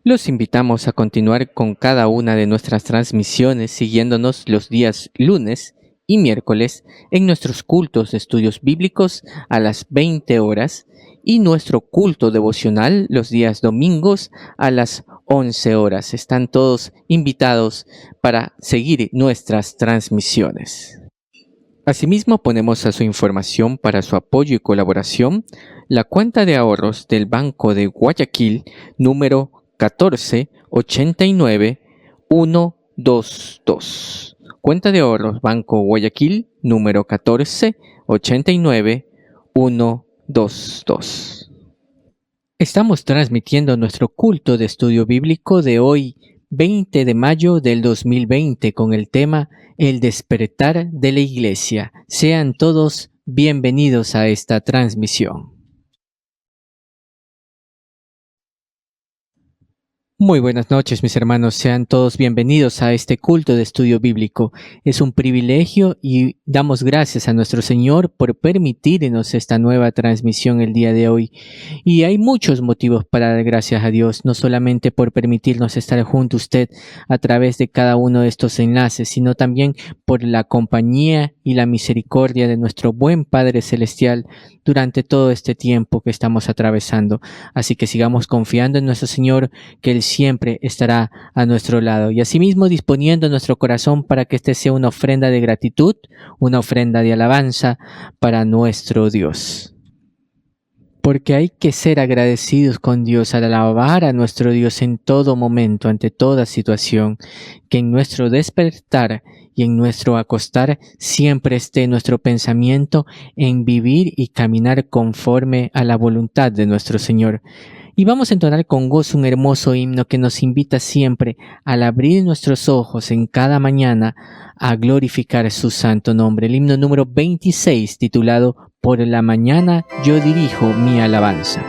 Los invitamos a continuar con cada una de nuestras transmisiones siguiéndonos los días lunes y miércoles en nuestros cultos de estudios bíblicos a las 20 horas y nuestro culto devocional los días domingos a las 11 horas. Están todos invitados para seguir nuestras transmisiones. Asimismo, ponemos a su información para su apoyo y colaboración la cuenta de ahorros del Banco de Guayaquil número 1489122. Cuenta de ahorros Banco Guayaquil número 1489122. Estamos transmitiendo nuestro culto de estudio bíblico de hoy, 20 de mayo del 2020, con el tema El despertar de la iglesia. Sean todos bienvenidos a esta transmisión. Muy buenas noches, mis hermanos. Sean todos bienvenidos a este culto de estudio bíblico. Es un privilegio y damos gracias a nuestro Señor por permitirnos esta nueva transmisión el día de hoy. Y hay muchos motivos para dar gracias a Dios, no solamente por permitirnos estar junto a usted a través de cada uno de estos enlaces, sino también por la compañía y la misericordia de nuestro buen Padre Celestial durante todo este tiempo que estamos atravesando. Así que sigamos confiando en nuestro Señor, que Él siempre estará a nuestro lado, y asimismo disponiendo nuestro corazón para que este sea una ofrenda de gratitud, una ofrenda de alabanza para nuestro Dios. Porque hay que ser agradecidos con Dios al alabar a nuestro Dios en todo momento, ante toda situación, que en nuestro despertar y en nuestro acostar siempre esté nuestro pensamiento en vivir y caminar conforme a la voluntad de nuestro Señor. Y vamos a entonar con gozo un hermoso himno que nos invita siempre al abrir nuestros ojos en cada mañana a glorificar su santo nombre. El himno número 26, titulado Por la mañana yo dirijo mi alabanza.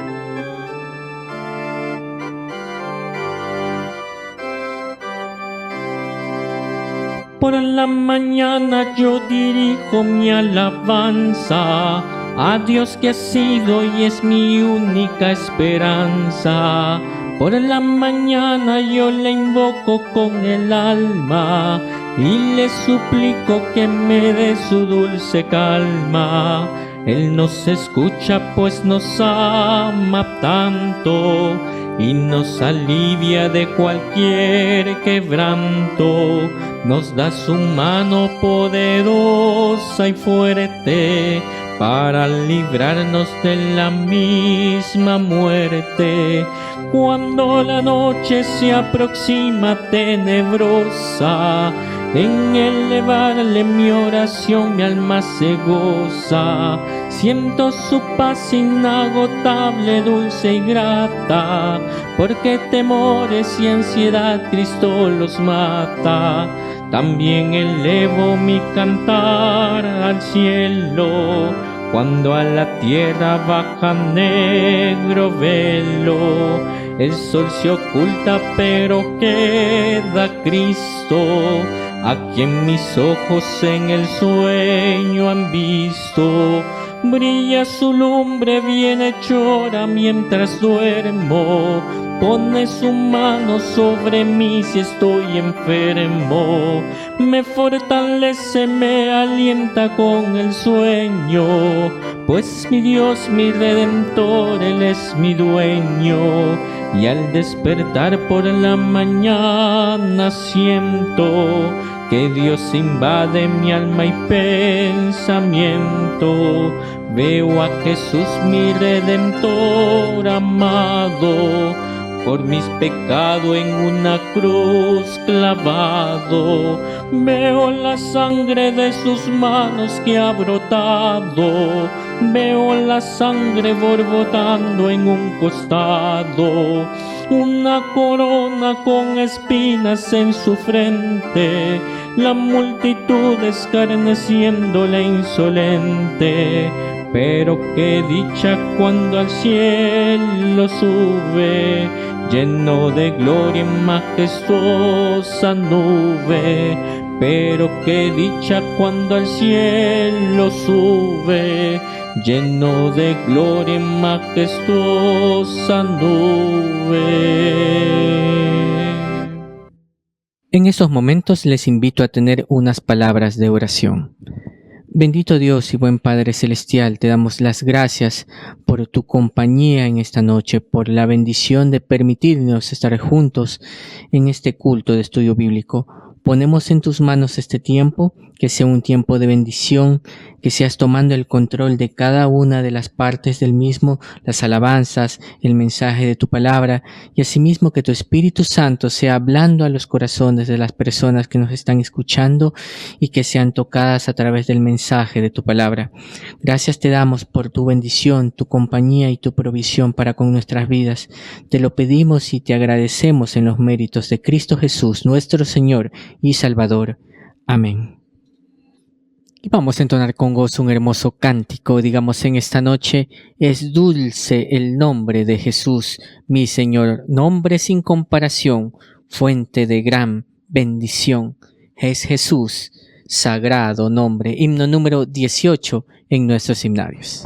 Por la mañana yo dirijo mi alabanza a Dios que ha sido y es mi única esperanza. Por la mañana yo le invoco con el alma y le suplico que me dé su dulce calma. Él nos escucha pues nos ama tanto y nos alivia de cualquier quebranto. Nos da su mano poderosa y fuerte para librarnos de la misma muerte. Cuando la noche se aproxima tenebrosa, en elevarle mi oración mi alma se goza. Siento su paz inagotable, dulce y grata, porque temores y ansiedad Cristo los mata. También elevo mi cantar al cielo, cuando a la tierra baja negro velo. El sol se oculta pero queda Cristo, a quien mis ojos en el sueño han visto. Brilla su lumbre bienhechora mientras duermo, pone su mano sobre mí si estoy enfermo. Me fortalece, me alienta con el sueño, pues mi Dios, mi Redentor, Él es mi dueño. Y al despertar por la mañana siento que Dios invade mi alma y pensamiento. Veo a Jesús mi Redentor amado, por mis pecados en una cruz clavado. Veo la sangre de sus manos que ha brotado, veo la sangre borbotando en un costado. Una corona con espinas en su frente, la multitud escarneciéndole insolente. Pero qué dicha cuando al cielo sube, lleno de gloria en majestuosa nube. Pero qué dicha cuando al cielo sube, lleno de gloria en majestuosa nube. estos momentos les invito a tener unas palabras de oración. Bendito Dios y buen Padre Celestial, te damos las gracias por tu compañía en esta noche, por la bendición de permitirnos estar juntos en este culto de estudio bíblico. Ponemos en tus manos este tiempo, que sea un tiempo de bendición, que seas tomando el control de cada una de las partes del mismo, las alabanzas, el mensaje de tu palabra, y asimismo que tu Espíritu Santo sea hablando a los corazones de las personas que nos están escuchando y que sean tocadas a través del mensaje de tu palabra. Gracias te damos por tu bendición, tu compañía y tu provisión para con nuestras vidas. Te lo pedimos y te agradecemos en los méritos de Cristo Jesús, nuestro Señor y Salvador. Amén. Y vamos a entonar con gozo un hermoso cántico. Digamos en esta noche: es dulce el nombre de Jesús, mi Señor, nombre sin comparación, fuente de gran bendición. Es Jesús, sagrado nombre. Himno número 18 en nuestros himnarios.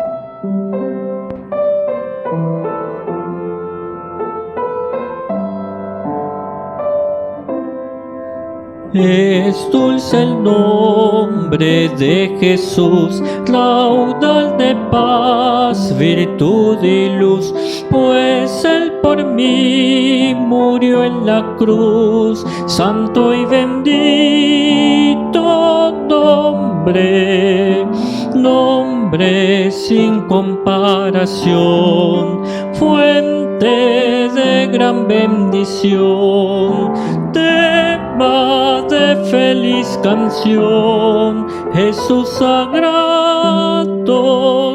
Es dulce el nombre de Jesús, raudal de paz, virtud y luz, pues Él por mí murió en la cruz. Santo y bendito nombre, nombre sin comparación, fuente de gran bendición, tema de feliz canción, Jesús sagrado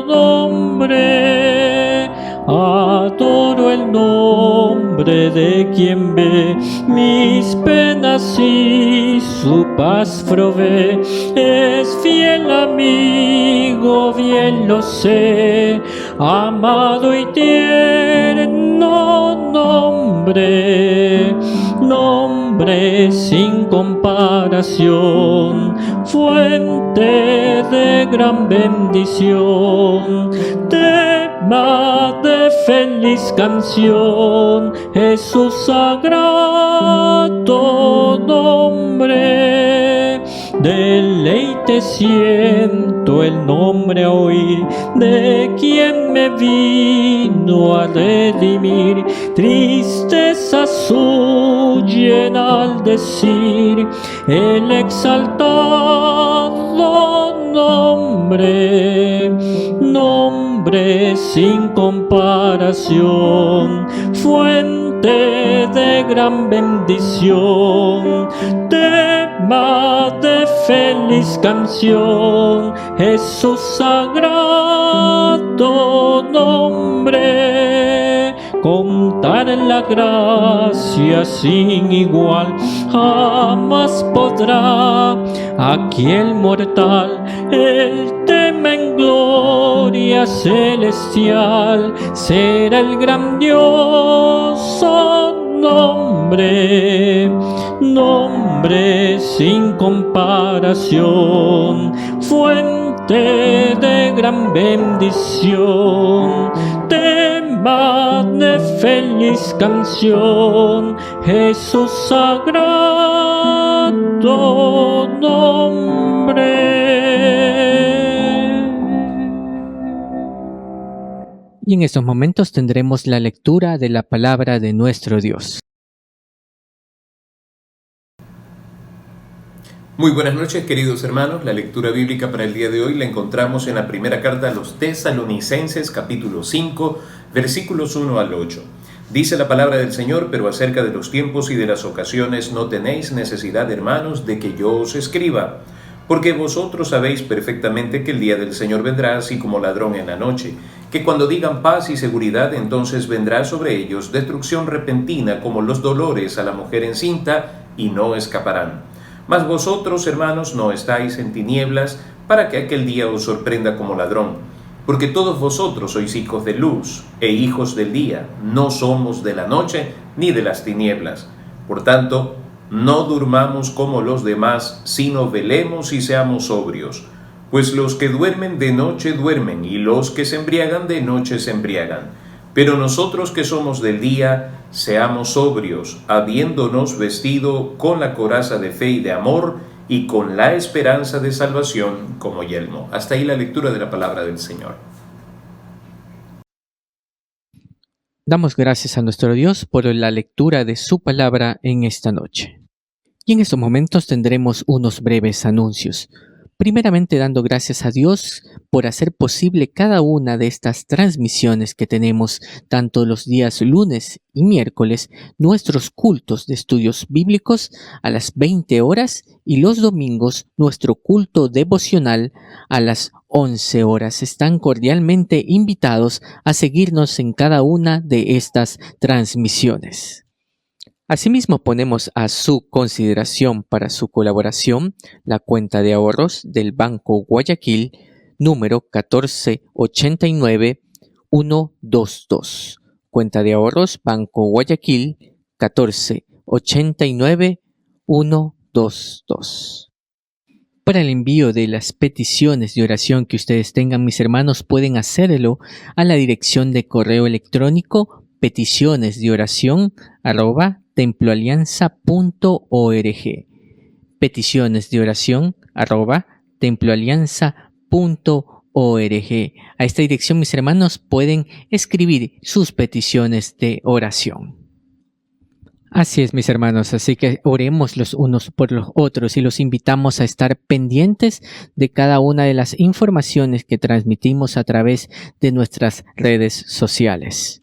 nombre. Adoro el nombre de quien ve mis penas y su paz provee. Es fiel amigo, bien lo sé, amado y tierno nombre, nombre sin comparación, fuente de gran bendición, tema de feliz canción, Jesús sagrado nombre. Deleite siento el nombre a oír de quien me vino a redimir. Tristeza suya al decir el exaltado nombre, nombre sin comparación, fuente de gran bendición, tema de feliz canción, Jesús sagrado nombre. Contar la gracia sin igual jamás podrá aquel mortal. El tema en gloria celestial será el grandioso nombre, nombre sin comparación, fuente de gran bendición, tema de feliz canción, Jesús sagrado nombre. Y en estos momentos tendremos la lectura de la palabra de nuestro Dios. Muy buenas noches, queridos hermanos. La lectura bíblica para el día de hoy la encontramos en la primera carta a los Tesalonicenses, capítulo 5, versículos 1 al 8. Dice la palabra del Señor: pero acerca de los tiempos y de las ocasiones no tenéis necesidad, hermanos, de que yo os escriba, porque vosotros sabéis perfectamente que el día del Señor vendrá así como ladrón en la noche, que cuando digan paz y seguridad, entonces vendrá sobre ellos destrucción repentina como los dolores a la mujer encinta, y no escaparán. Mas vosotros, hermanos, no estáis en tinieblas, para que aquel día os sorprenda como ladrón. Porque todos vosotros sois hijos de luz e hijos del día, no somos de la noche ni de las tinieblas. Por tanto, no durmamos como los demás, sino velemos y seamos sobrios. Pues los que duermen de noche duermen, y los que se embriagan de noche se embriagan. Pero nosotros que somos del día, Seamos sobrios, habiéndonos vestido con la coraza de fe y de amor y con la esperanza de salvación como yelmo. Hasta ahí la lectura de la palabra del Señor. Damos gracias a nuestro Dios por la lectura de su palabra en esta noche. Y en estos momentos tendremos unos breves anuncios. Primeramente dando gracias a Dios por hacer posible cada una de estas transmisiones que tenemos tanto los días lunes y miércoles, nuestros cultos de estudios bíblicos a las 20 horas y los domingos nuestro culto devocional a las 11 horas. Están cordialmente invitados a seguirnos en cada una de estas transmisiones. Asimismo, ponemos a su consideración para su colaboración la cuenta de ahorros del Banco Guayaquil, número 1489122. Cuenta de ahorros Banco Guayaquil 1489122. Para el envío de las peticiones de oración que ustedes tengan, mis hermanos, pueden hacerlo a la dirección de correo electrónico peticionesdeoración@temploalianza.org. peticionesdeoración@temploalianza.org. A esta dirección, mis hermanos, pueden escribir sus peticiones de oración. Así es, mis hermanos, así que oremos los unos por los otros y los invitamos a estar pendientes de cada una de las informaciones que transmitimos a través de nuestras redes sociales.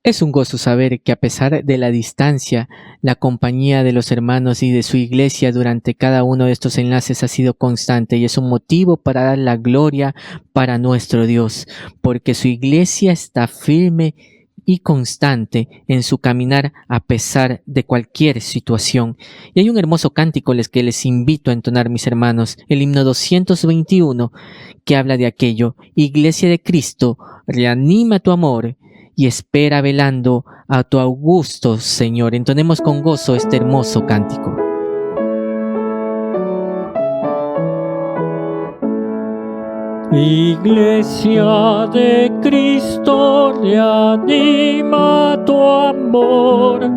Es un gozo saber que a pesar de la distancia, la compañía de los hermanos y de su iglesia durante cada uno de estos enlaces ha sido constante y es un motivo para dar la gloria para nuestro Dios, porque su iglesia está firme y constante en su caminar a pesar de cualquier situación. Y hay un hermoso cántico que les invito a entonar, mis hermanos, el himno 221, que habla de aquello: Iglesia de Cristo, reanima tu amor y espera velando a tu augusto Señor. Entonemos con gozo este hermoso cántico. Iglesia de Cristo, reanima tu amor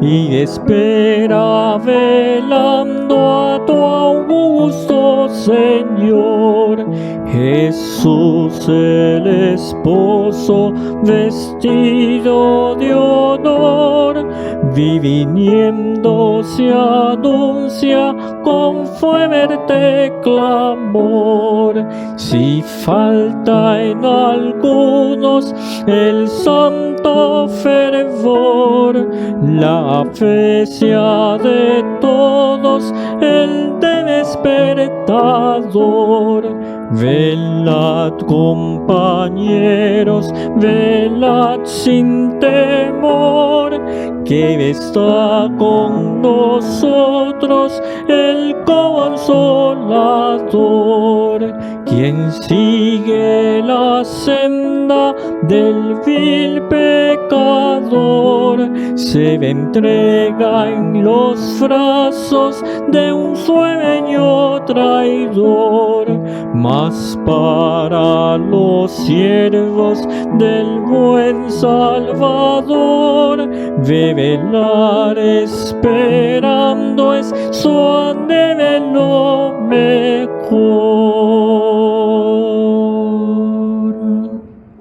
y espera velando a tu augusto Señor. Jesús el esposo vestido de honor, viniendo se anuncia con fuerte clamor. Si falta en algunos el santo fervor, la fe sea de todos el despertador. Velad, compañeros, velad sin temor, que está con nosotros el Consolador, quien sigue la senda del vil pecador, se entrega en los brazos de un sueño traidor. Mas para los siervos del buen Salvador, velar esperando es su anhelo mejor.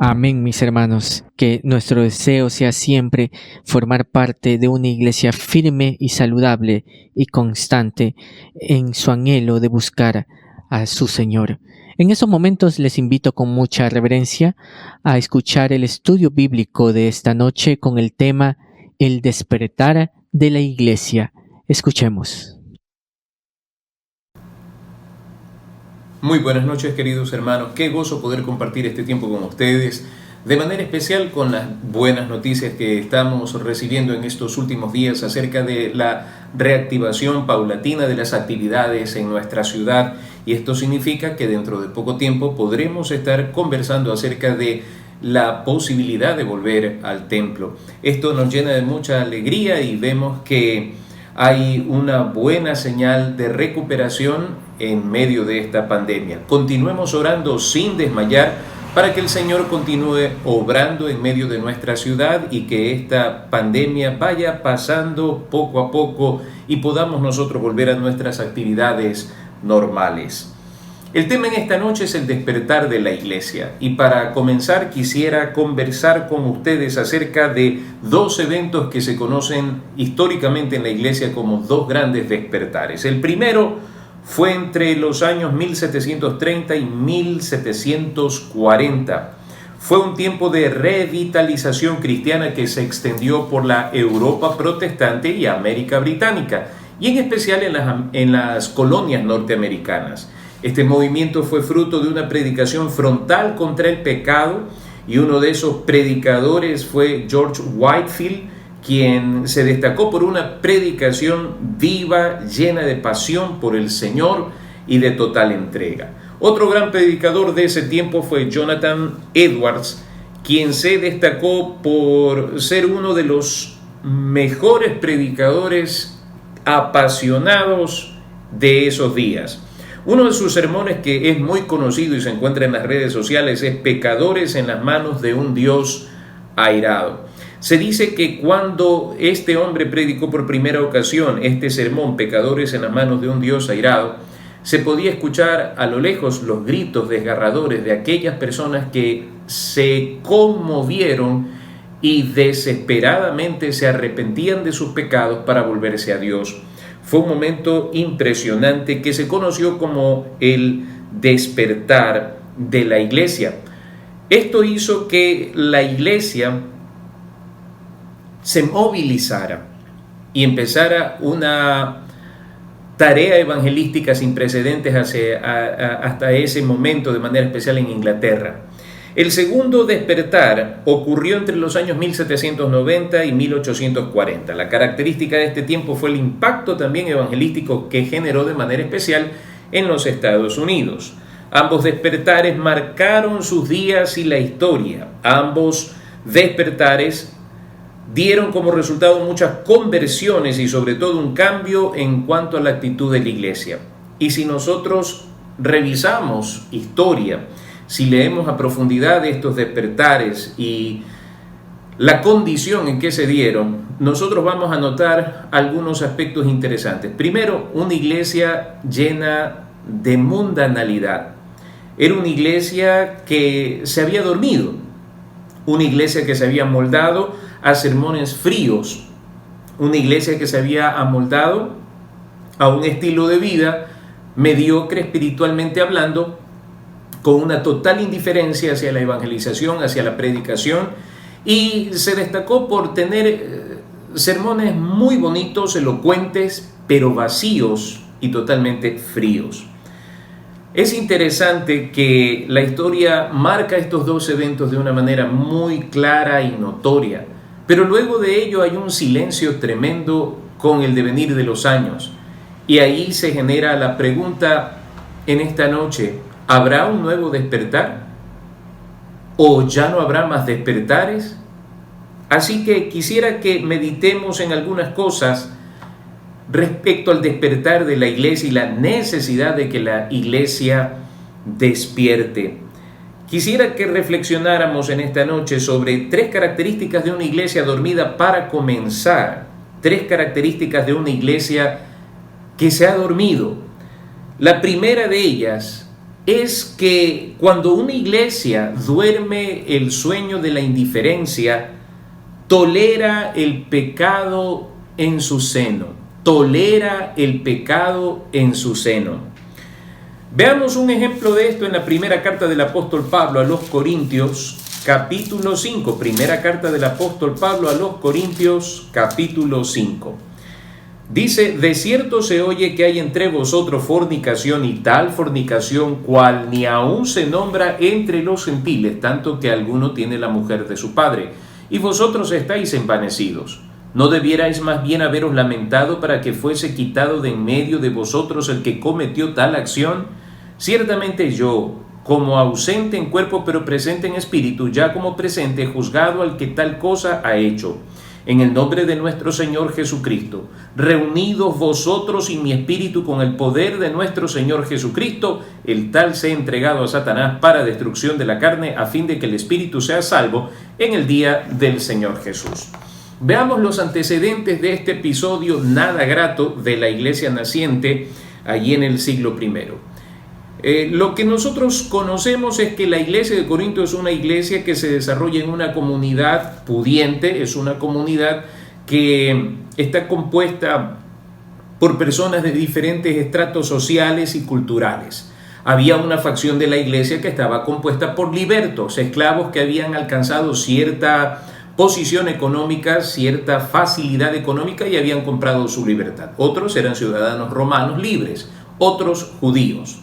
Amén, mis hermanos, que nuestro deseo sea siempre formar parte de una iglesia firme y saludable y constante en su anhelo de buscar a su Señor. En esos momentos les invito con mucha reverencia a escuchar el estudio bíblico de esta noche con el tema El despertar de la iglesia. Escuchemos. Muy buenas noches, queridos hermanos. Qué gozo poder compartir este tiempo con ustedes, de manera especial con las buenas noticias que estamos recibiendo en estos últimos días acerca de la reactivación paulatina de las actividades en nuestra ciudad. Y esto significa que dentro de poco tiempo podremos estar conversando acerca de la posibilidad de volver al templo. Esto nos llena de mucha alegría y vemos que hay una buena señal de recuperación en medio de esta pandemia. Continuemos orando sin desmayar para que el Señor continúe obrando en medio de nuestra ciudad y que esta pandemia vaya pasando poco a poco y podamos nosotros volver a nuestras actividades normales. El tema en esta noche es el despertar de la iglesia, y para comenzar quisiera conversar con ustedes acerca de dos eventos que se conocen históricamente en la iglesia como dos grandes despertares. El primero fue entre los años 1730 y 1740. Fue un tiempo de revitalización cristiana que se extendió por la Europa protestante y América británica, y en especial en las colonias norteamericanas. Este movimiento fue fruto de una predicación frontal contra el pecado, y uno de esos predicadores fue George Whitefield, quien se destacó por una predicación viva, llena de pasión por el Señor y de total entrega. Otro gran predicador de ese tiempo fue Jonathan Edwards, quien se destacó por ser uno de los mejores predicadores apasionados de esos días. Uno de sus sermones que es muy conocido y se encuentra en las redes sociales es Pecadores en las manos de un Dios airado. Se dice que cuando este hombre predicó por primera ocasión este sermón, Pecadores en las manos de un Dios airado, se podía escuchar a lo lejos los gritos desgarradores de aquellas personas que se conmovieron y desesperadamente se arrepentían de sus pecados para volverse a Dios. Fue un momento impresionante que se conoció como el despertar de la iglesia. Esto hizo que la iglesia se movilizara y empezara una tarea evangelística sin precedentes hasta ese momento, de manera especial en Inglaterra. El segundo despertar ocurrió entre los años 1790 y 1840. La característica de este tiempo fue el impacto también evangelístico que generó de manera especial en los Estados Unidos. Ambos despertares marcaron sus días y la historia. Ambos despertares dieron como resultado muchas conversiones y sobre todo un cambio en cuanto a la actitud de la iglesia. Y si nosotros revisamos historia, si leemos a profundidad estos despertares y la condición en que se dieron, nosotros vamos a notar algunos aspectos interesantes. Primero, una iglesia llena de mundanalidad. Era una iglesia que se había dormido, una iglesia que se había amoldado a sermones fríos, una iglesia que se había amoldado a un estilo de vida mediocre espiritualmente hablando, con una total indiferencia hacia la evangelización, hacia la predicación, y se destacó por tener sermones muy bonitos, elocuentes, pero vacíos y totalmente fríos. Es interesante que la historia marca estos dos eventos de una manera muy clara y notoria, pero luego de ello hay un silencio tremendo con el devenir de los años, y ahí se genera la pregunta en esta noche: ¿habrá un nuevo despertar? ¿O ya no habrá más despertares? Así que quisiera que meditemos en algunas cosas respecto al despertar de la iglesia y la necesidad de que la iglesia despierte. Quisiera que reflexionáramos en esta noche sobre tres características de una iglesia dormida para comenzar. Tres características de una iglesia que se ha dormido. La primera de ellas es que cuando una iglesia duerme el sueño de la indiferencia, tolera el pecado en su seno. Tolera el pecado en su seno. Veamos un ejemplo de esto en la primera carta del apóstol Pablo a los Corintios, capítulo 5. Primera carta del apóstol Pablo a los Corintios, capítulo 5. Dice: de cierto se oye que hay entre vosotros fornicación, y tal fornicación cual ni aun se nombra entre los gentiles, tanto que alguno tiene la mujer de su padre, y vosotros estáis envanecidos. ¿No debierais más bien haberos lamentado para que fuese quitado de en medio de vosotros el que cometió tal acción? Ciertamente yo, como ausente en cuerpo pero presente en espíritu, ya como presente he juzgado al que tal cosa ha hecho. En el nombre de nuestro Señor Jesucristo, reunidos vosotros y mi espíritu con el poder de nuestro Señor Jesucristo, el tal sea entregado a Satanás para destrucción de la carne, a fin de que el espíritu sea salvo en el día del Señor Jesús. Veamos los antecedentes de este episodio nada grato de la iglesia naciente allí en el siglo I. Lo que nosotros conocemos es que la iglesia de Corinto es una iglesia que se desarrolla en una comunidad pudiente, es una comunidad que está compuesta por personas de diferentes estratos sociales y culturales. Había una facción de la iglesia que estaba compuesta por libertos, esclavos que habían alcanzado cierta posición económica, cierta facilidad económica y habían comprado su libertad. Otros eran ciudadanos romanos libres, otros judíos.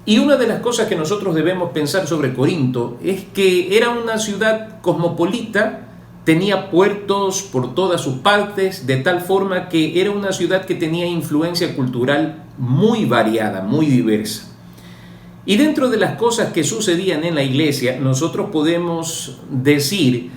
Y una de las cosas que nosotros debemos pensar sobre Corinto es que era una ciudad cosmopolita, tenía puertos por todas sus partes, de tal forma que era una ciudad que tenía influencia cultural muy variada, muy diversa. Y dentro de las cosas que sucedían en la iglesia, nosotros podemos decir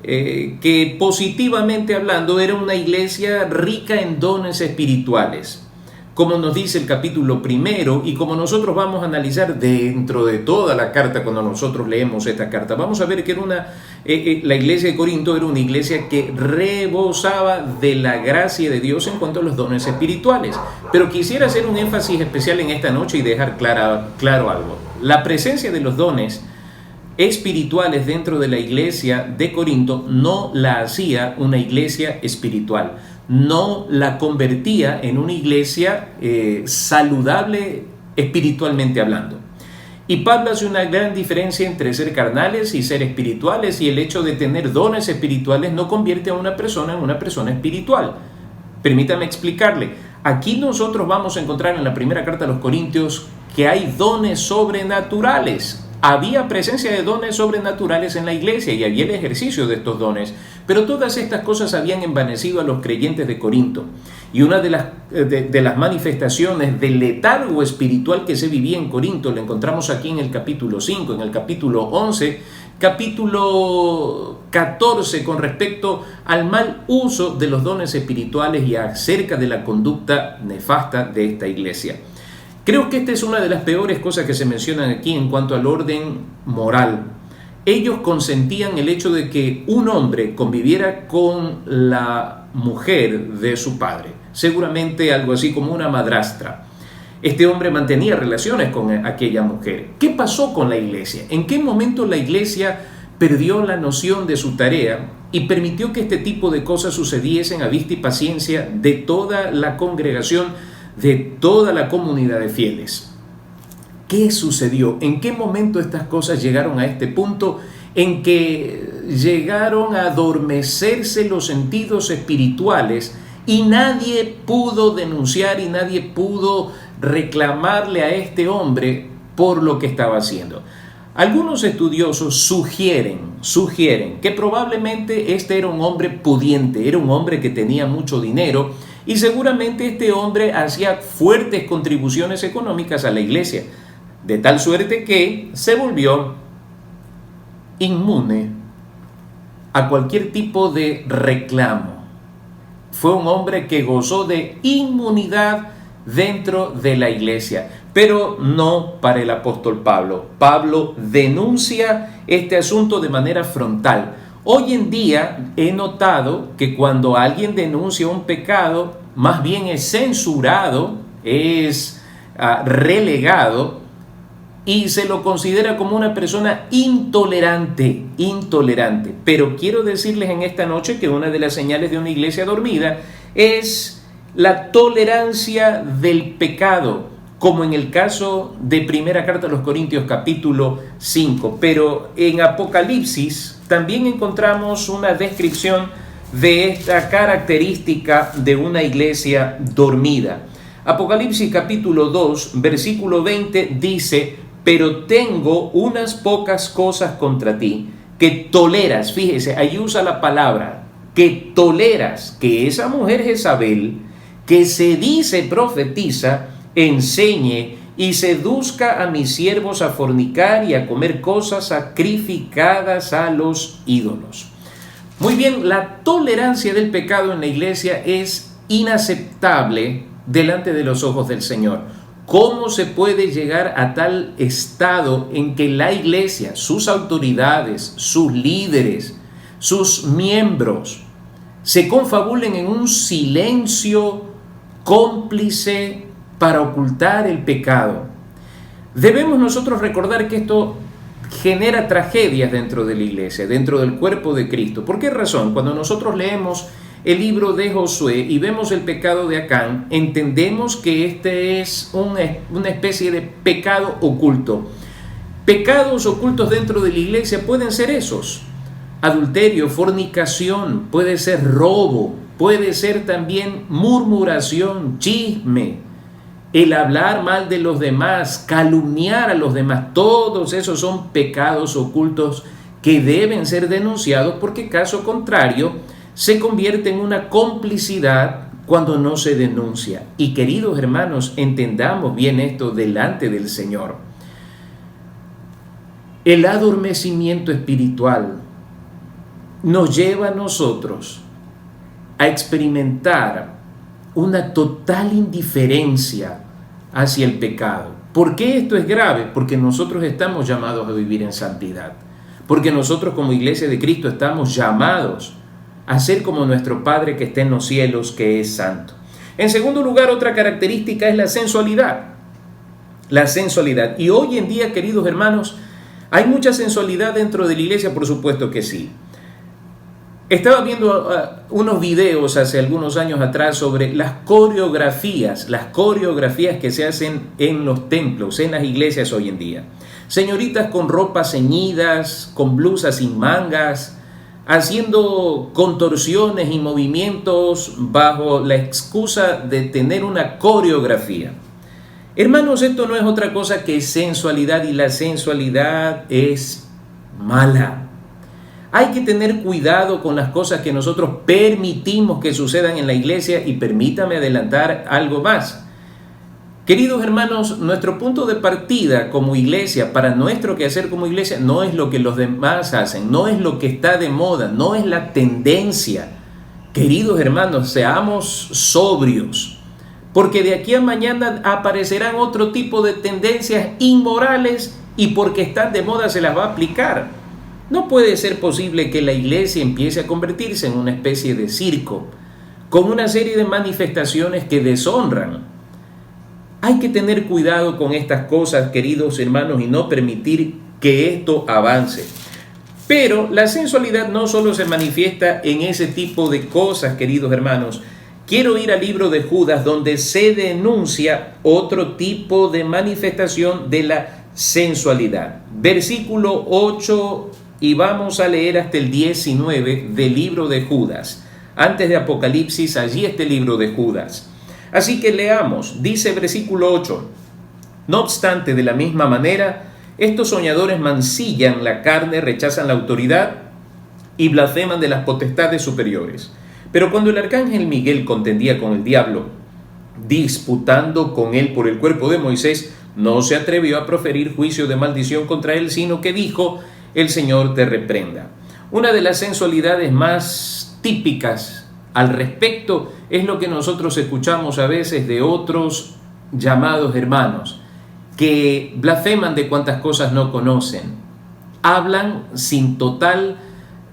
que positivamente hablando era una iglesia rica en dones espirituales. Como nos dice el capítulo 1 y como nosotros vamos a analizar dentro de toda la carta cuando nosotros leemos esta carta, vamos a ver que era la iglesia de Corinto era una iglesia que rebosaba de la gracia de Dios en cuanto a los dones espirituales. Pero quisiera hacer un énfasis especial en esta noche y dejar claro algo. La presencia de los dones espirituales dentro de la iglesia de Corinto no la hacía una iglesia espiritual, no la convertía en una iglesia saludable espiritualmente hablando. Y Pablo hace una gran diferencia entre ser carnales y ser espirituales, y el hecho de tener dones espirituales no convierte a una persona en una persona espiritual. Permítame explicarle. Aquí nosotros vamos a encontrar en la primera carta a los Corintios que hay dones sobrenaturales. Había presencia de dones sobrenaturales en la iglesia y había el ejercicio de estos dones, pero todas estas cosas habían envanecido a los creyentes de Corinto. Y una de las manifestaciones del letargo espiritual que se vivía en Corinto la encontramos aquí en el capítulo 5, en el capítulo 11, capítulo 14 con respecto al mal uso de los dones espirituales y acerca de la conducta nefasta de esta iglesia. Creo que esta es una de las peores cosas que se mencionan aquí en cuanto al orden moral. Ellos consentían el hecho de que un hombre conviviera con la mujer de su padre, seguramente algo así como una madrastra. Este hombre mantenía relaciones con aquella mujer. ¿Qué pasó con la iglesia? ¿En qué momento la iglesia perdió la noción de su tarea y permitió que este tipo de cosas sucediesen a vista y paciencia de toda la congregación, de toda la comunidad de fieles? ¿Qué sucedió? ¿En qué momento estas cosas llegaron a este punto en que llegaron a adormecerse los sentidos espirituales y nadie pudo denunciar y nadie pudo reclamarle a este hombre por lo que estaba haciendo? Algunos estudiosos sugieren que probablemente este era un hombre pudiente, era un hombre que tenía mucho dinero y seguramente este hombre hacía fuertes contribuciones económicas a la iglesia, de tal suerte que se volvió inmune a cualquier tipo de reclamo. Fue un hombre que gozó de inmunidad dentro de la iglesia, pero no para el apóstol Pablo. Pablo denuncia este asunto de manera frontal. Hoy en día he notado que cuando alguien denuncia un pecado, más bien es censurado, es relegado y se lo considera como una persona intolerante. Pero quiero decirles en esta noche que una de las señales de una iglesia dormida es la tolerancia del pecado, como en el caso de primera carta a los Corintios capítulo 5. Pero en Apocalipsis también encontramos una descripción de esta característica de una iglesia dormida. Apocalipsis capítulo 2, versículo 20 dice: pero tengo unas pocas cosas contra ti, que toleras, fíjese, ahí usa la palabra, que toleras que esa mujer Jezabel, que se dice profetiza, enseñe y seduzca a mis siervos a fornicar y a comer cosas sacrificadas a los ídolos. Muy bien, la tolerancia del pecado en la iglesia es inaceptable delante de los ojos del Señor. ¿Cómo se puede llegar a tal estado en que la iglesia, sus autoridades, sus líderes, sus miembros, se confabulen en un silencio cómplice para ocultar el pecado? Debemos nosotros recordar que esto genera tragedias dentro de la iglesia, dentro del cuerpo de Cristo. ¿Por qué razón? Cuando nosotros leemos el libro de Josué y vemos el pecado de Acán, entendemos que este es una especie de pecado oculto. Pecados ocultos dentro de la iglesia pueden ser esos: adulterio, fornicación, puede ser robo, puede ser también murmuración, chisme, el hablar mal de los demás, calumniar a los demás. Todos esos son pecados ocultos que deben ser denunciados, porque caso contrario se convierte en una complicidad cuando no se denuncia. Y queridos hermanos, entendamos bien esto delante del Señor. El adormecimiento espiritual nos lleva a nosotros a experimentar una total indiferencia hacia el pecado. ¿Por qué esto es grave? Porque nosotros estamos llamados a vivir en santidad. Porque nosotros como Iglesia de Cristo estamos llamados a ser como nuestro Padre que está en los cielos, que es santo. En segundo lugar, otra característica es la sensualidad. La sensualidad. Y hoy en día, queridos hermanos, ¿hay mucha sensualidad dentro de la iglesia? Por supuesto que sí. Estaba viendo unos videos hace algunos años atrás sobre las coreografías que se hacen en los templos, en las iglesias hoy en día. Señoritas con ropas ceñidas, con blusas sin mangas, haciendo contorsiones y movimientos bajo la excusa de tener una coreografía. Hermanos, esto no es otra cosa que sensualidad, y la sensualidad es mala. Hay que tener cuidado con las cosas que nosotros permitimos que sucedan en la iglesia. Y permítame adelantar algo más. Queridos hermanos, nuestro punto de partida como iglesia, para nuestro quehacer como iglesia, no es lo que los demás hacen, no es lo que está de moda, no es la tendencia. Queridos hermanos, seamos sobrios, porque de aquí a mañana aparecerán otro tipo de tendencias inmorales y porque están de moda se las va a aplicar. No puede ser posible que la iglesia empiece a convertirse en una especie de circo, con una serie de manifestaciones que deshonran. Hay que tener cuidado con estas cosas, queridos hermanos, y no permitir que esto avance. Pero la sensualidad no solo se manifiesta en ese tipo de cosas, queridos hermanos. Quiero ir al libro de Judas, donde se denuncia otro tipo de manifestación de la sensualidad. Versículo 8 y vamos a leer hasta el 19 del libro de Judas. Antes de Apocalipsis, allí está el libro de Judas. Así que leamos, dice versículo 8: no obstante, de la misma manera, estos soñadores mancillan la carne, rechazan la autoridad y blasfeman de las potestades superiores. Pero cuando el arcángel Miguel contendía con el diablo, disputando con él por el cuerpo de Moisés, no se atrevió a proferir juicio de maldición contra él, sino que dijo: el Señor te reprenda. Una de las sensualidades más típicas al respecto es lo que nosotros escuchamos a veces de otros llamados hermanos, que blasfeman de cuantas cosas no conocen. Hablan sin total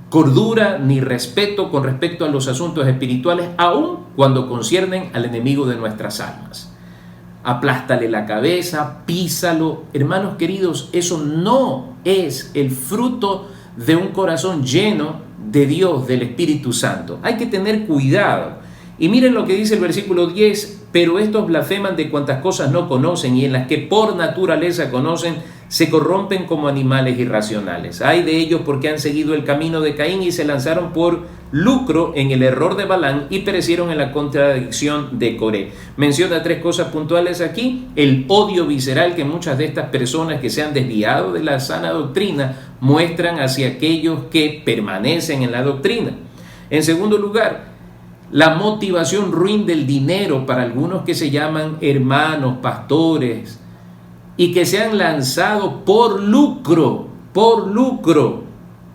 cordura ni respeto con respecto a los asuntos espirituales, aun cuando conciernen al enemigo de nuestras almas. Aplástale la cabeza, písalo. Hermanos queridos, eso no es el fruto de un corazón lleno de Dios, del Espíritu Santo. Hay que tener cuidado. Y miren lo que dice el versículo 10: pero estos blasfeman de cuantas cosas no conocen, y en las que por naturaleza conocen, se corrompen como animales irracionales. Ay de ellos, porque han seguido el camino de Caín y se lanzaron por lucro en el error de Balán y perecieron en la contradicción de Coré. Menciona tres cosas puntuales aquí: el odio visceral que muchas de estas personas que se han desviado de la sana doctrina muestran hacia aquellos que permanecen en la doctrina. En segundo lugar, la motivación ruin del dinero para algunos que se llaman hermanos, pastores, y que se han lanzado por lucro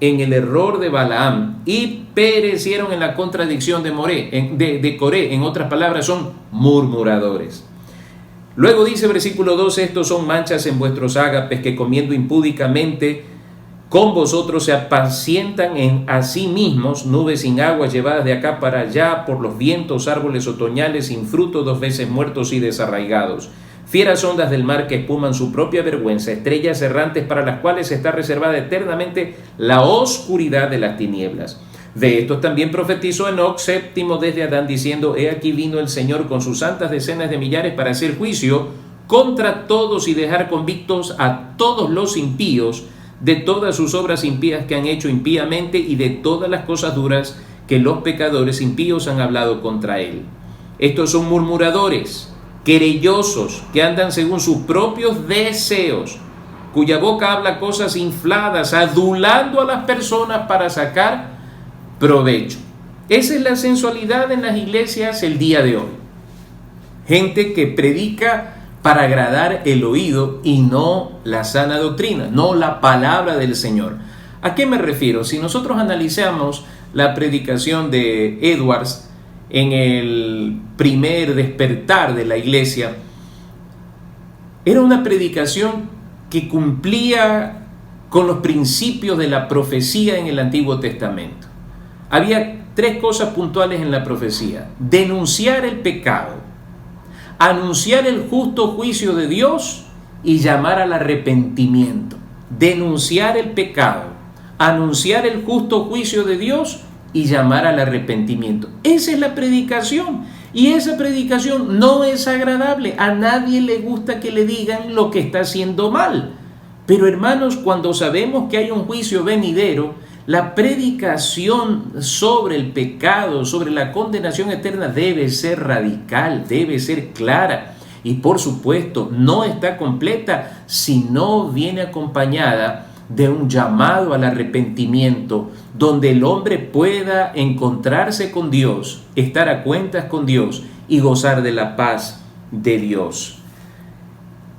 en el error de Balaam y perecieron en la contradicción de Coré. En otras palabras, son murmuradores. Luego dice versículo 12, estos son manchas en vuestros ágapes que comiendo impúdicamente con vosotros se apacientan en a sí mismos, nubes sin agua llevadas de acá para allá por los vientos, árboles otoñales sin fruto, 2 veces muertos y desarraigados. Fieras ondas del mar que espuman su propia vergüenza, estrellas errantes para las cuales está reservada eternamente la oscuridad de las tinieblas. De estos también profetizó Enoc, séptimo desde Adán, diciendo, he aquí vino el Señor con sus santas decenas de millares para hacer juicio contra todos y dejar convictos a todos los impíos de todas sus obras impías que han hecho impíamente y de todas las cosas duras que los pecadores impíos han hablado contra él. Estos son murmuradores, querellosos, que andan según sus propios deseos, cuya boca habla cosas infladas, adulando a las personas para sacar provecho. Esa es la sensualidad en las iglesias el día de hoy. Gente que predica para agradar el oído y no la sana doctrina, no la palabra del Señor. ¿A qué me refiero? Si nosotros analizamos la predicación de Edwards en el primer despertar de la iglesia, era una predicación que cumplía con los principios de la profecía en el Antiguo Testamento. Había 3 cosas puntuales en la profecía: denunciar el pecado, anunciar el justo juicio de Dios y llamar al arrepentimiento. Denunciar el pecado, anunciar el justo juicio de Dios y llamar al arrepentimiento. Esa es la predicación. Y esa predicación no es agradable. A nadie le gusta que le digan lo que está haciendo mal. Pero hermanos, cuando sabemos que hay un juicio venidero, la predicación sobre el pecado, sobre la condenación eterna debe ser radical, debe ser clara y por supuesto no está completa si no viene acompañada de un llamado al arrepentimiento, donde el hombre pueda encontrarse con Dios, estar a cuentas con Dios y gozar de la paz de Dios.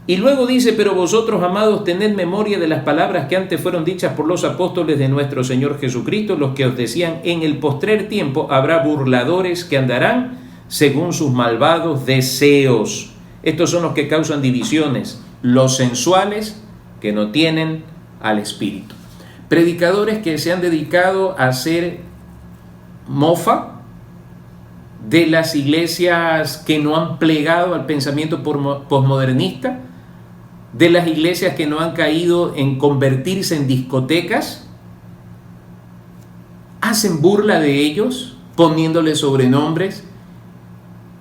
Y luego dice, pero vosotros, amados, tened memoria de las palabras que antes fueron dichas por los apóstoles de nuestro Señor Jesucristo, los que os decían, en el postrer tiempo habrá burladores que andarán según sus malvados deseos. Estos son los que causan divisiones, los sensuales que no tienen al Espíritu. Predicadores que se han dedicado a hacer mofa de las iglesias que no han plegado al pensamiento posmodernista, de las iglesias que no han caído en convertirse en discotecas, hacen burla de ellos, poniéndoles sobrenombres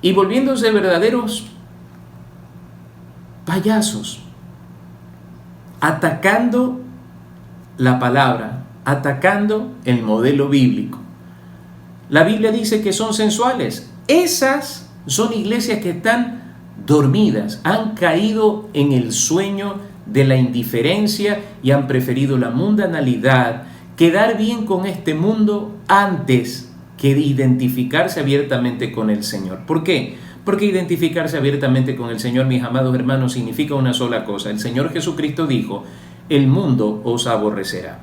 y volviéndose verdaderos payasos, atacando la palabra, atacando el modelo bíblico. La Biblia dice que son sensuales. Esas son iglesias que están dormidas, han caído en el sueño de la indiferencia y han preferido la mundanalidad, quedar bien con este mundo antes que identificarse abiertamente con el Señor. ¿Por qué? Porque identificarse abiertamente con el Señor, mis amados hermanos, significa una sola cosa. El Señor Jesucristo dijo, el mundo os aborrecerá.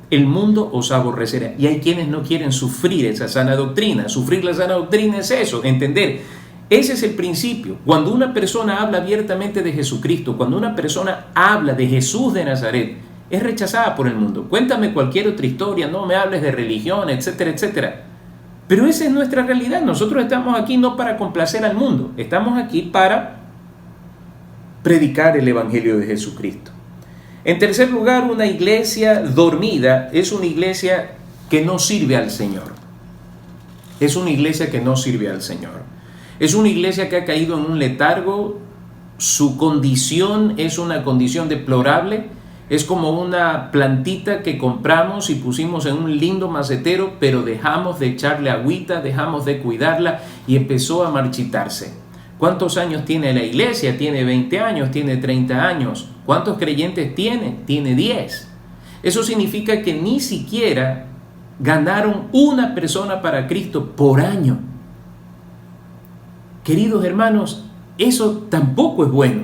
El mundo os aborrecerá. Y hay quienes no quieren sufrir esa sana doctrina. Sufrir la sana doctrina es eso, entender. Ese es el principio. Cuando una persona habla abiertamente de Jesucristo, cuando una persona habla de Jesús de Nazaret, es rechazada por el mundo. Cuéntame cualquier otra historia, no me hables de religión, etcétera, etcétera. Pero esa es nuestra realidad. Nosotros estamos aquí no para complacer al mundo, estamos aquí para predicar el Evangelio de Jesucristo. En tercer lugar, una iglesia dormida es una iglesia que no sirve al Señor. Es una iglesia que no sirve al Señor. Es una iglesia que ha caído en un letargo, su condición es una condición deplorable, es como una plantita que compramos y pusimos en un lindo macetero, pero dejamos de echarle agüita, dejamos de cuidarla y empezó a marchitarse. ¿Cuántos años tiene la iglesia? Tiene 20 años, tiene 30 años. ¿Cuántos creyentes tiene? Tiene 10. Eso significa que ni siquiera ganaron una persona para Cristo por año. Queridos hermanos, eso tampoco es bueno.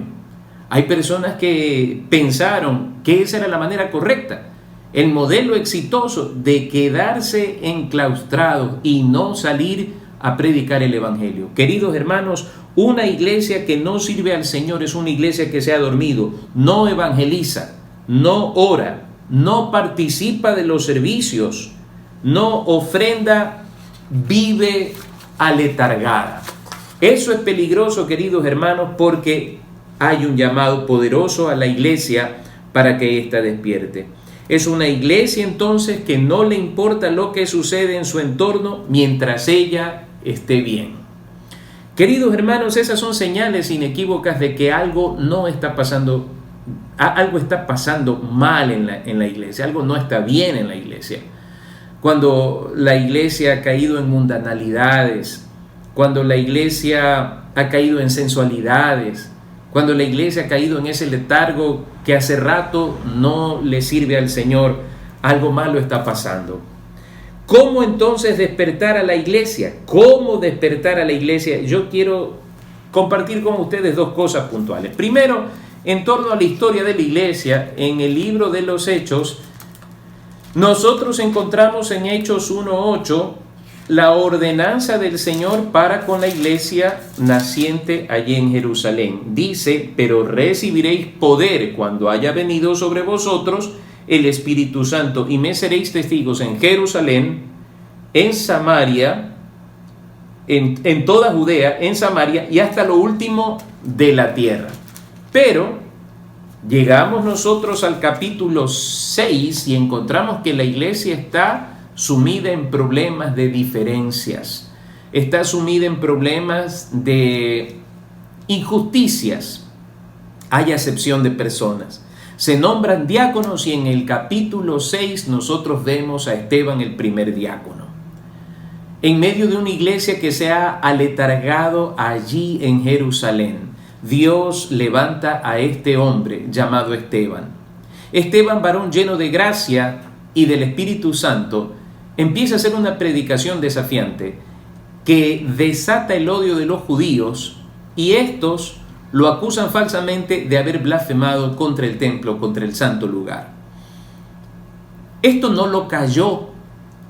Hay personas que pensaron que esa era la manera correcta el modelo exitoso de quedarse enclaustrados y no salir a predicar el Evangelio. Queridos hermanos, una iglesia que no sirve al Señor es una iglesia que se ha dormido, no evangeliza, no ora, no participa de los servicios, no ofrenda, vive aletargada. Eso es peligroso, queridos hermanos, porque hay un llamado poderoso a la iglesia para que ésta despierte. Es una iglesia entonces que no le importa lo que sucede en su entorno mientras ella esté bien. Queridos hermanos, esas son señales inequívocas de que algo no está pasando, algo está pasando mal en la iglesia, algo no está bien en la iglesia. Cuando la iglesia ha caído en mundanalidades, cuando la iglesia ha caído en sensualidades, cuando la iglesia ha caído en ese letargo que hace rato no le sirve al Señor, algo malo está pasando. ¿Cómo entonces despertar a la iglesia? ¿Cómo despertar a la iglesia? Yo quiero compartir con ustedes dos cosas puntuales. Primero, en torno a la historia de la iglesia, en el libro de los Hechos, nosotros encontramos en Hechos 1:8 la ordenanza del Señor para con la iglesia naciente allí en Jerusalén. Dice: pero recibiréis poder cuando haya venido sobre vosotros el Espíritu Santo, y me seréis testigos en Jerusalén, en Samaria, en toda Judea, en Samaria y hasta lo último de la tierra. Pero llegamos nosotros al capítulo 6 y encontramos que la iglesia está sumida en problemas de diferencias, está sumida en problemas de injusticias. Hay acepción de personas. Se nombran diáconos y en el capítulo 6 nosotros vemos a Esteban, el primer diácono. En medio de una iglesia que se ha aletargado allí en Jerusalén, Dios levanta a este hombre llamado Esteban. Esteban, varón lleno de gracia y del Espíritu Santo, empieza a hacer una predicación desafiante que desata el odio de los judíos, y estos lo acusan falsamente de haber blasfemado contra el templo, contra el santo lugar. Esto no lo calló,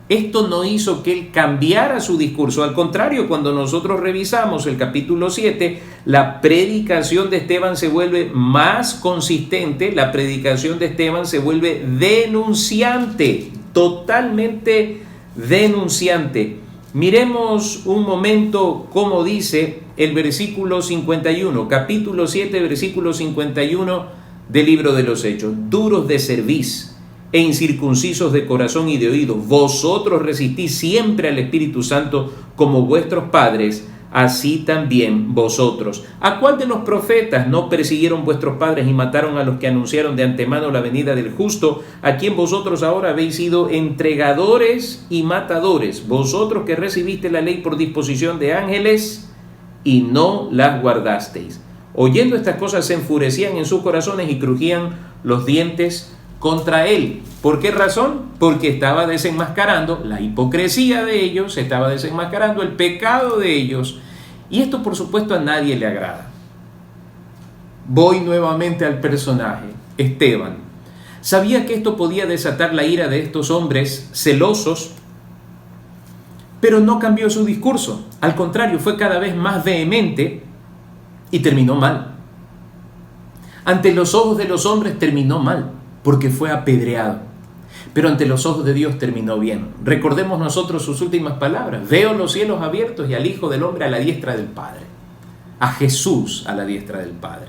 esto no hizo que él cambiara su discurso. Al contrario, cuando nosotros revisamos el capítulo 7, la predicación de Esteban se vuelve más consistente, la predicación de Esteban se vuelve denunciante, totalmente denunciante. Miremos un momento cómo dice el versículo 51, capítulo 7, versículo 51 del libro de los Hechos. Duros de cerviz e incircuncisos de corazón y de oído, vosotros resistís siempre al Espíritu Santo como vuestros padres, así también vosotros. ¿A cuál de los profetas no persiguieron vuestros padres y mataron a los que anunciaron de antemano la venida del justo, a quien vosotros ahora habéis sido entregadores y matadores? Vosotros que recibiste la ley por disposición de ángeles y no las guardasteis. Oyendo estas cosas se enfurecían en sus corazones y crujían los dientes contra él. ¿Por qué razón? Porque estaba desenmascarando la hipocresía de ellos, estaba desenmascarando el pecado de ellos, y esto por supuesto a nadie le agrada. Voy nuevamente al personaje, Esteban. Sabía que esto podía desatar la ira de estos hombres celosos, pero no cambió su discurso. Al contrario, fue cada vez más vehemente y terminó mal. Ante los ojos de los hombres terminó mal, porque fue apedreado. Pero ante los ojos de Dios terminó bien. Recordemos nosotros sus últimas palabras: veo los cielos abiertos y al Hijo del Hombre a la diestra del Padre. A Jesús a la diestra del Padre.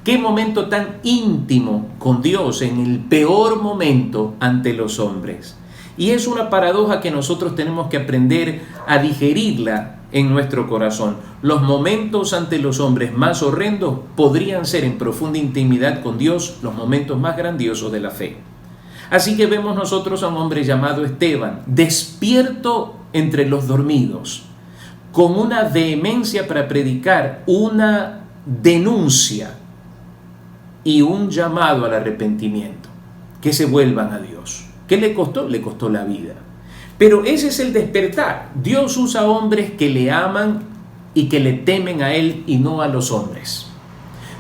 Qué momento tan íntimo con Dios en el peor momento ante los hombres. Y es una paradoja que nosotros tenemos que aprender a digerirla en nuestro corazón. Los momentos ante los hombres más horrendos podrían ser en profunda intimidad con Dios los momentos más grandiosos de la fe. Así que vemos nosotros a un hombre llamado Esteban, despierto entre los dormidos, con una vehemencia para predicar, una denuncia y un llamado al arrepentimiento, que se vuelvan a Dios. ¿Qué le costó? Le costó la vida. Pero ese es el despertar. Dios usa hombres que le aman y que le temen a Él y no a los hombres.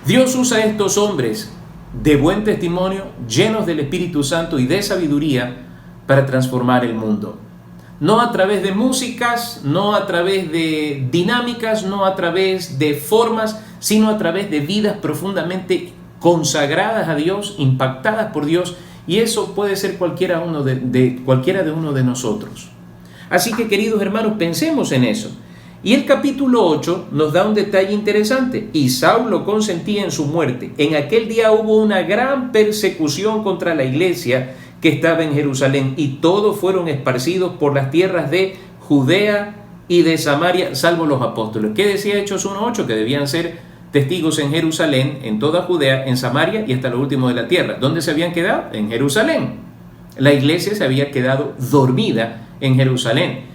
Dios usa a estos hombres de buen testimonio, llenos del Espíritu Santo y de sabiduría para transformar el mundo. No a través de músicas, no a través de dinámicas, no a través de formas, sino a través de vidas profundamente consagradas a Dios, impactadas por Dios, y eso puede ser cualquiera de uno de nosotros. Así que, queridos hermanos, pensemos en eso. Y el capítulo 8 nos da un detalle interesante. Y Saulo consentía en su muerte. En aquel día hubo una gran persecución contra la iglesia que estaba en Jerusalén, y todos fueron esparcidos por las tierras de Judea y de Samaria, salvo los apóstoles. ¿Qué decía Hechos 1:8? Que debían ser testigos en Jerusalén, en toda Judea, en Samaria y hasta lo último de la tierra. ¿Dónde se habían quedado? En Jerusalén. La iglesia se había quedado dormida en Jerusalén.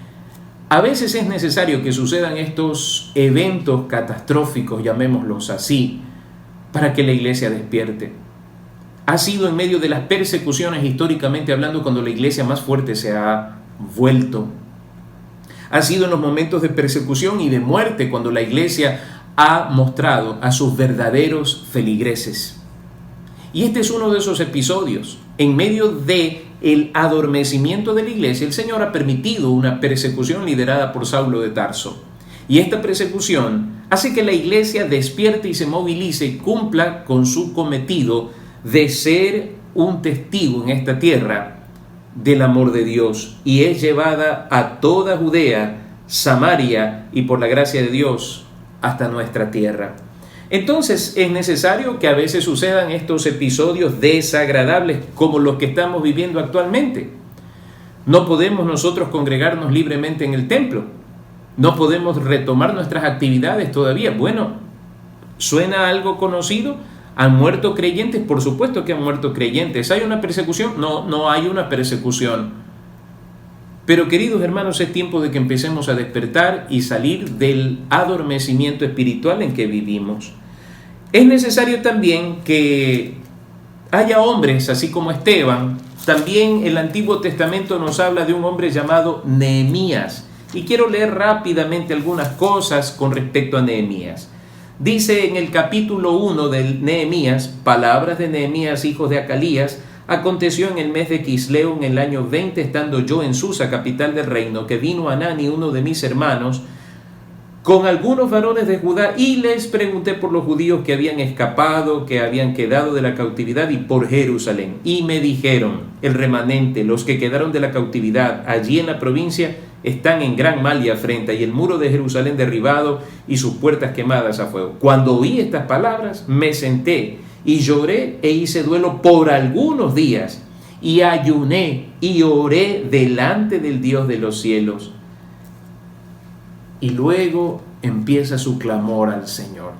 A veces es necesario que sucedan estos eventos catastróficos, llamémoslos así, para que la iglesia despierte. Ha sido en medio de las persecuciones, históricamente hablando, cuando la iglesia más fuerte se ha vuelto. Ha sido en los momentos de persecución y de muerte cuando la iglesia ha mostrado a sus verdaderos feligreses. Y este es uno de esos episodios. En medio de el adormecimiento de la iglesia, el Señor ha permitido una persecución liderada por Saulo de Tarso. Y esta persecución hace que la iglesia despierte y se movilice y cumpla con su cometido de ser un testigo en esta tierra del amor de Dios, y es llevada a toda Judea, Samaria y, por la gracia de Dios, hasta nuestra tierra. Entonces es necesario que a veces sucedan estos episodios desagradables como los que estamos viviendo actualmente. No podemos nosotros congregarnos libremente en el templo, no podemos retomar nuestras actividades todavía. Bueno, ¿suena algo conocido? ¿Han muerto creyentes? Por supuesto que han muerto creyentes. ¿Hay una persecución? No hay una persecución. Pero, queridos hermanos, es tiempo de que empecemos a despertar y salir del adormecimiento espiritual en que vivimos. Es necesario también que haya hombres, así como Esteban. También el Antiguo Testamento nos habla de un hombre llamado Nehemías. Y quiero leer rápidamente algunas cosas con respecto a Nehemías. Dice en el capítulo 1 de Nehemías, palabras de Nehemías, hijo de Acalías: aconteció en el mes de Quisleo, en el año 20, estando yo en Susa, capital del reino, que vino Hanani, uno de mis hermanos, con algunos varones de Judá, y les pregunté por los judíos que habían escapado, que habían quedado de la cautividad, y por Jerusalén. Y me dijeron: el remanente, los que quedaron de la cautividad allí en la provincia, están en gran mal y afrenta, y el muro de Jerusalén derribado y sus puertas quemadas a fuego. Cuando oí estas palabras, me senté y lloré e hice duelo por algunos días, y ayuné y oré delante del Dios de los cielos. Y luego empieza su clamor al Señor.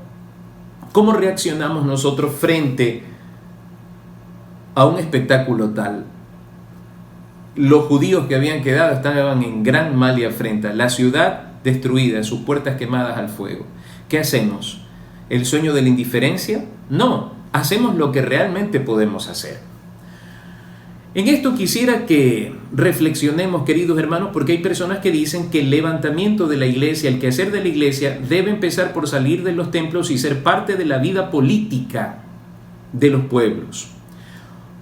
¿Cómo reaccionamos nosotros frente a un espectáculo tal? Los judíos que habían quedado estaban en gran mal y afrenta, la ciudad destruida, sus puertas quemadas al fuego. ¿Qué hacemos? ¿El sueño de la indiferencia? No, hacemos lo que realmente podemos hacer. En esto quisiera que reflexionemos, queridos hermanos, porque hay personas que dicen que el levantamiento de la iglesia, el quehacer de la iglesia, debe empezar por salir de los templos y ser parte de la vida política de los pueblos.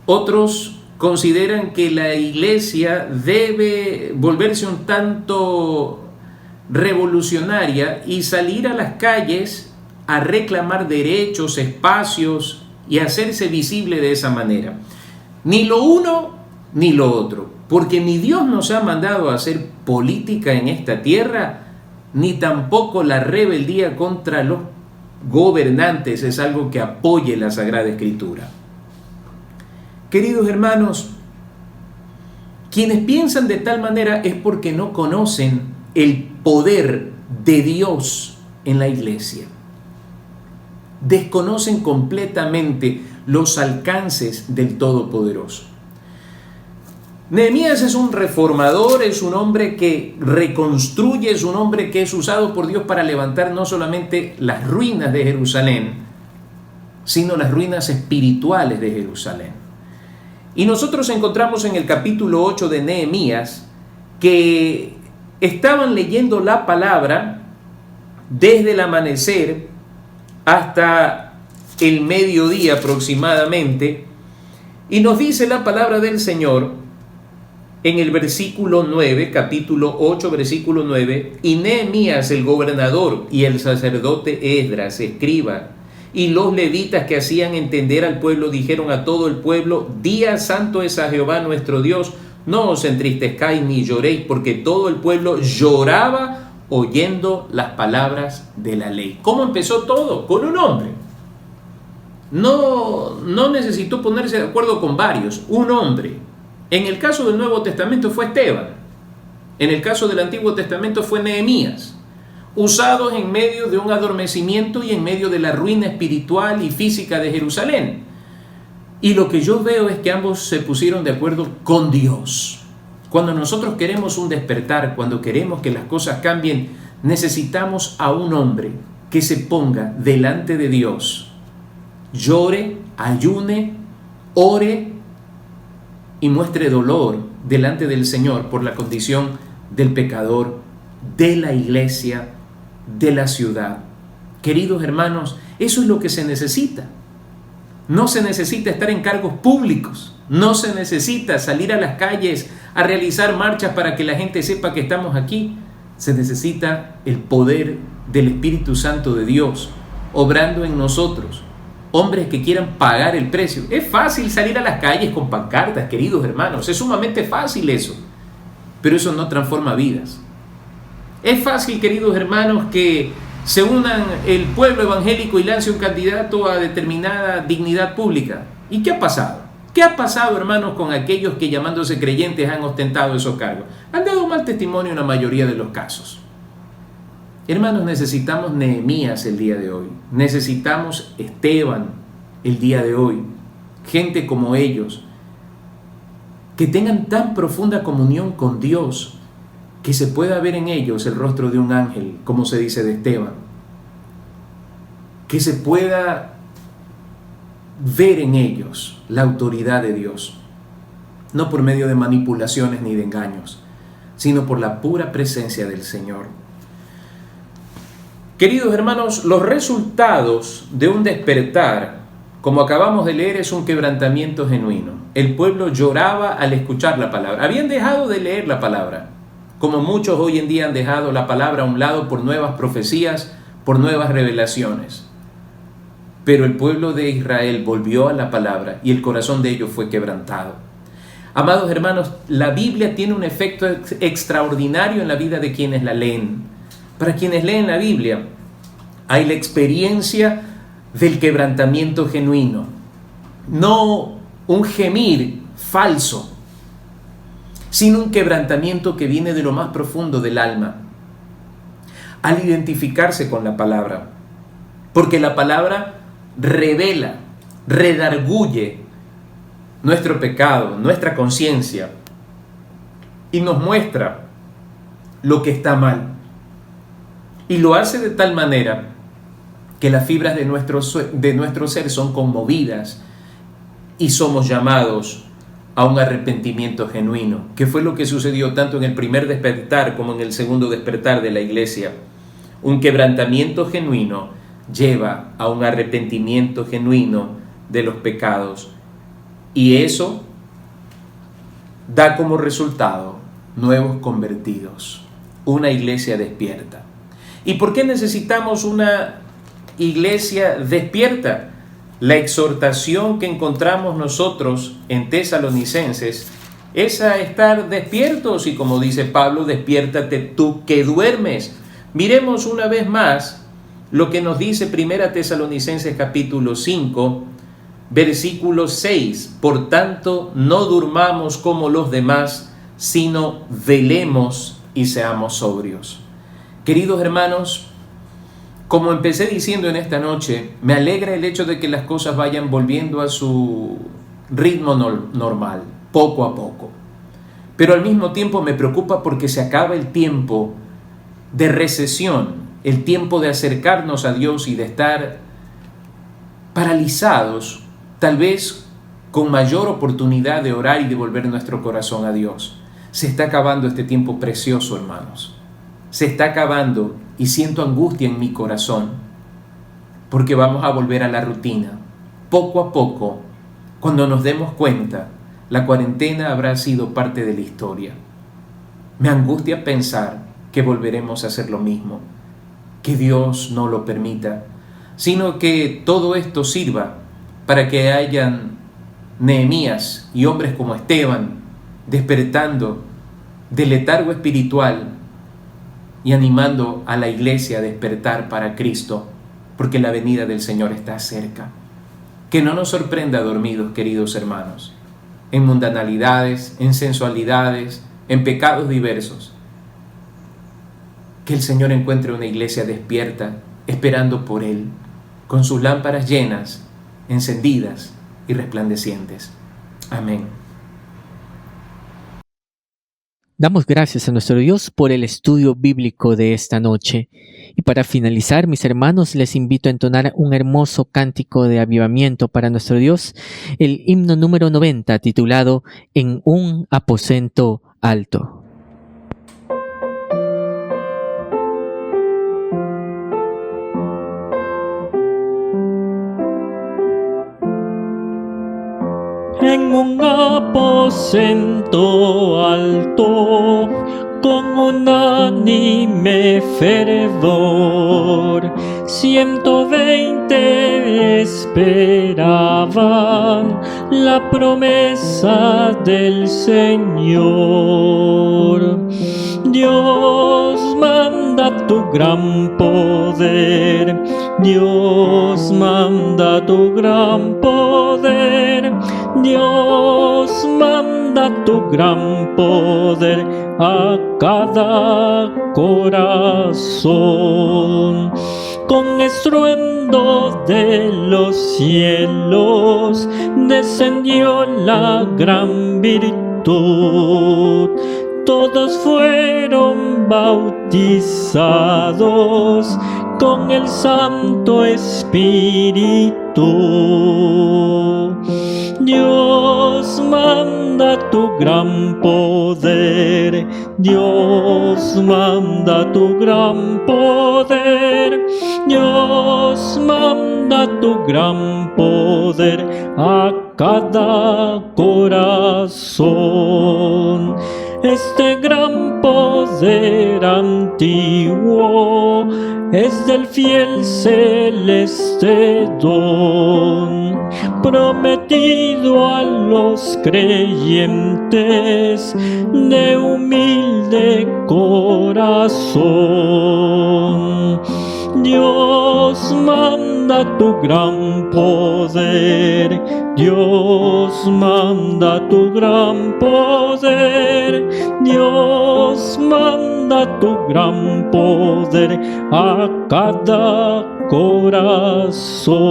Otros consideran que la iglesia debe volverse un tanto revolucionaria y salir a las calles a reclamar derechos, espacios y hacerse visible de esa manera. Ni lo uno ni lo otro, porque ni Dios nos ha mandado a hacer política en esta tierra, ni tampoco la rebeldía contra los gobernantes es algo que apoye la Sagrada Escritura. Queridos hermanos, quienes piensan de tal manera es porque no conocen el poder de Dios en la iglesia. Desconocen completamente los alcances del Todopoderoso. Nehemías es un reformador, es un hombre que reconstruye, es un hombre que es usado por Dios para levantar no solamente las ruinas de Jerusalén, sino las ruinas espirituales de Jerusalén. Y nosotros encontramos en el capítulo 8 de Nehemías que estaban leyendo la palabra desde el amanecer hasta el mediodía aproximadamente, y nos dice la palabra del Señor en el versículo 9, capítulo 8, versículo 9, y Nehemías el gobernador y el sacerdote Esdras, escriba, y los levitas que hacían entender al pueblo dijeron a todo el pueblo: día santo es a Jehová nuestro Dios, no os entristezcáis ni lloréis, porque todo el pueblo lloraba oyendo las palabras de la ley. ¿Cómo empezó todo? Con un hombre. No necesitó ponerse de acuerdo con varios, un hombre. En el caso del Nuevo Testamento fue Esteban. En el caso del Antiguo Testamento fue Nehemías. Usados en medio de un adormecimiento y en medio de la ruina espiritual y física de Jerusalén. Y lo que yo veo es que ambos se pusieron de acuerdo con Dios. Cuando nosotros queremos un despertar, cuando queremos que las cosas cambien, necesitamos a un hombre que se ponga delante de Dios, llore, ayune, ore y muestre dolor delante del Señor por la condición del pecador, de la iglesia, de la ciudad. Queridos hermanos, eso es lo que se necesita. No se necesita estar en cargos públicos, no se necesita salir a las calles a realizar marchas para que la gente sepa que estamos aquí. Se necesita el poder del Espíritu Santo de Dios obrando en nosotros. Hombres que quieran pagar el precio. Es fácil salir a las calles con pancartas, queridos hermanos. Es sumamente fácil eso. Pero eso no transforma vidas. Es fácil, queridos hermanos, que se unan el pueblo evangélico y lance un candidato a determinada dignidad pública. ¿Y qué ha pasado? ¿Qué ha pasado, hermanos, con aquellos que llamándose creyentes han ostentado esos cargos? Han dado mal testimonio en la mayoría de los casos. Hermanos, necesitamos Nehemías el día de hoy. Necesitamos Esteban el día de hoy. Gente como ellos, que tengan tan profunda comunión con Dios, que se pueda ver en ellos el rostro de un ángel, como se dice de Esteban. Que se pueda ver en ellos la autoridad de Dios. No por medio de manipulaciones ni de engaños, sino por la pura presencia del Señor. Queridos hermanos, los resultados de un despertar, como acabamos de leer, es un quebrantamiento genuino. El pueblo lloraba al escuchar la palabra. Habían dejado de leer la palabra, como muchos hoy en día han dejado la palabra a un lado por nuevas profecías, por nuevas revelaciones. Pero el pueblo de Israel volvió a la palabra y el corazón de ellos fue quebrantado. Amados hermanos, la Biblia tiene un efecto extraordinario en la vida de quienes la leen. Para quienes leen la Biblia, hay la experiencia del quebrantamiento genuino, no un gemir falso, sino un quebrantamiento que viene de lo más profundo del alma, al identificarse con la palabra, porque la palabra revela, redarguye nuestro pecado, nuestra conciencia, y nos muestra lo que está mal. Y lo hace de tal manera que las fibras de nuestro ser son conmovidas y somos llamados a un arrepentimiento genuino, que fue lo que sucedió tanto en el primer despertar como en el segundo despertar de la iglesia. Un quebrantamiento genuino lleva a un arrepentimiento genuino de los pecados, y eso da como resultado nuevos convertidos, una iglesia despierta. ¿Y por qué necesitamos una iglesia despierta? La exhortación que encontramos nosotros en Tesalonicenses es a estar despiertos, y como dice Pablo, despiértate tú que duermes. Miremos una vez más lo que nos dice 1 Tesalonicenses capítulo 5, versículo 6. Por tanto, no durmamos como los demás, sino velemos y seamos sobrios. Queridos hermanos, como empecé diciendo en esta noche, me alegra el hecho de que las cosas vayan volviendo a su ritmo normal, poco a poco. Pero al mismo tiempo me preocupa porque se acaba el tiempo de recesión, el tiempo de acercarnos a Dios y de estar paralizados, tal vez con mayor oportunidad de orar y de volver nuestro corazón a Dios. Se está acabando este tiempo precioso, hermanos. Se está acabando y siento angustia en mi corazón. porque vamos a volver a la rutina. Poco a poco, cuando nos demos cuenta, la cuarentena habrá sido parte de la historia. Me angustia pensar que volveremos a hacer lo mismo. Que Dios no lo permita, sino que todo esto sirva para que hayan Nehemías y hombres como Esteban despertando del letargo espiritual y animando a la iglesia a despertar para Cristo, porque la venida del Señor está cerca. Que no nos sorprenda dormidos, queridos hermanos, en mundanalidades, en sensualidades, en pecados diversos. Que el Señor encuentre una iglesia despierta, esperando por Él, con sus lámparas llenas, encendidas y resplandecientes. Amén. Damos gracias a nuestro Dios por el estudio bíblico de esta noche. Y para finalizar, mis hermanos, les invito a entonar un hermoso cántico de avivamiento para nuestro Dios, el himno número 90, titulado En un aposento alto. En un aposento alto, con unánime fervor, 120 esperaban la promesa del Señor. Dios manda tu gran poder, Dios manda tu gran poder, Dios manda tu gran poder a cada corazón. Con estruendo de los cielos descendió la gran virtud. Todos fueron bautizados con el Santo Espíritu. Dios manda tu gran poder, Dios manda tu gran poder, Dios manda tu gran poder a cada corazón. Este gran poder antiguo es del fiel celeste don, prometido a los creyentes de humilde corazón. Dios manda tu gran poder, Dios manda tu gran poder, Dios manda tu gran poder a cada corazón.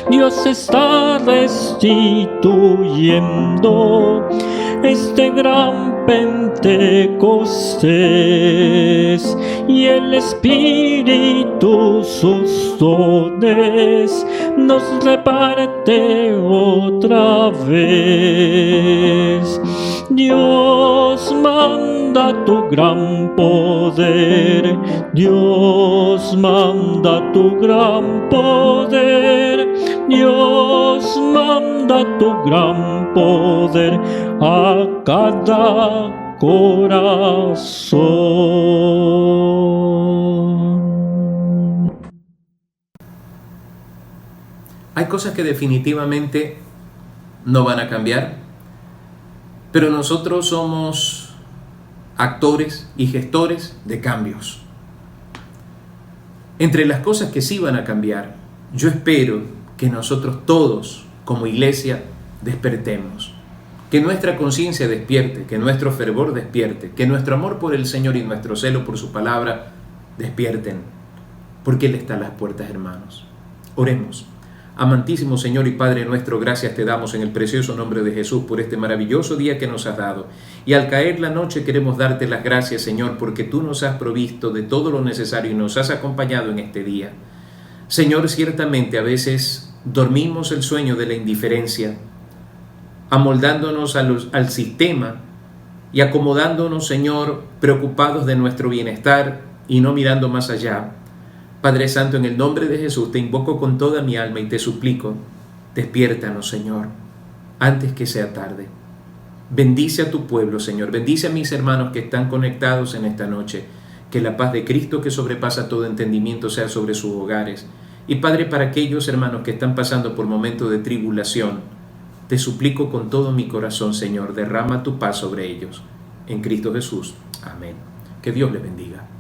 Dios está restituyendo este gran Pentecostés y el Espíritu sus dones nos reparte otra vez. Dios manda tu gran poder, Dios manda tu gran poder, Dios manda tu gran poder a cada corazón. Hay cosas que definitivamente no van a cambiar, pero nosotros somos actores y gestores de cambios. Entre las cosas que sí van a cambiar, yo espero que nosotros todos, como iglesia, despertemos. Que nuestra conciencia despierte, que nuestro fervor despierte, que nuestro amor por el Señor y nuestro celo por su palabra despierten, porque Él está a las puertas, hermanos. Oremos. Amantísimo Señor y Padre nuestro, gracias te damos en el precioso nombre de Jesús por este maravilloso día que nos has dado. Y al caer la noche queremos darte las gracias, Señor, porque tú nos has provisto de todo lo necesario y nos has acompañado en este día. Señor, ciertamente a veces dormimos el sueño de la indiferencia, amoldándonos al sistema y acomodándonos, Señor, preocupados de nuestro bienestar y no mirando más allá. Padre Santo, en el nombre de Jesús te invoco con toda mi alma y te suplico, despiértanos, Señor, antes que sea tarde. Bendice a tu pueblo, Señor. Bendice a mis hermanos que están conectados en esta noche. Que la paz de Cristo, que sobrepasa todo entendimiento, sea sobre sus hogares. Y Padre, para aquellos hermanos que están pasando por momentos de tribulación, te suplico con todo mi corazón, Señor, derrama tu paz sobre ellos. En Cristo Jesús. Amén. Que Dios les bendiga.